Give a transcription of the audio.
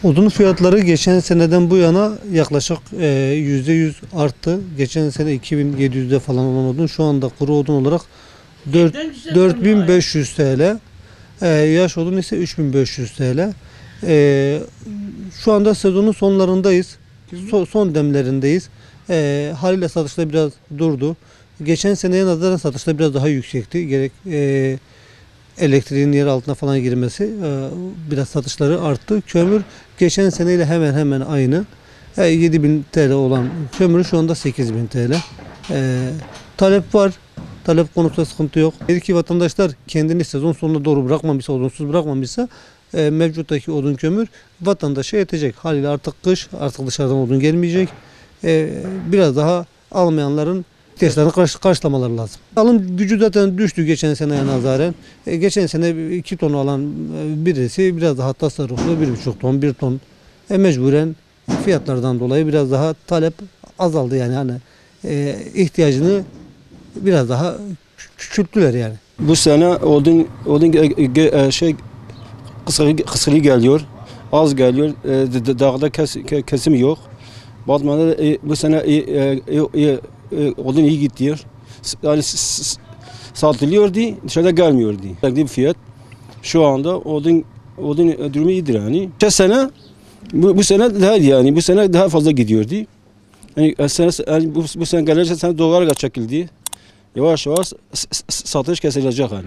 Odun fiyatları geçen seneden bu yana yaklaşık %100 arttı. Geçen sene 2700'de falan olan odun şu anda kuru odun olarak 4500 TL. Yaş odun ise 3500 TL. Şu anda sezonun sonlarındayız. Son demlerindeyiz. Haliyle satışta biraz durdu. Geçen seneye nazaran satışta biraz daha yüksekti. Gerek elektriğin yer altına falan girmesi biraz satışları arttı. Kömür geçen seneyle hemen hemen aynı. 7000 TL olan kömür şu anda 8000 TL. Talep var. Talep konusunda sıkıntı yok. Eğer ki vatandaşlar kendini sezon sonuna doğru bırakmamışsa, odunsuz bırakmamışsa mevcuttaki odun kömür vatandaşa yetecek. Haliyle artık kış, artık dışarıdan odun gelmeyecek. Biraz daha almayanların ihtiyaçlarını karşılamaları lazım. Alım gücü zaten düştü geçen seneye nazaran. Geçen sene 2 ton alan birisi biraz daha tasarruflu 1,5 ton, 1 ton. Mecburen fiyatlardan dolayı biraz daha talep azaldı yani hani ihtiyacını biraz daha küçülttüler yani. Bu sene odun kısırı geliyor, az geliyor, dağda kesim yok. Batman'da bu sene odun iyi gidiyor. Yani satılıyordu, dışarıda gelmiyordu. Bir fiyat. Şu anda odun durumu iyidir yani. Geçen sene bu sene daha yani bu sene daha fazla gidiyordu. Yani bu sene gelirse sene dolar çekildi. Yavaş yavaş satış kesilecek yani.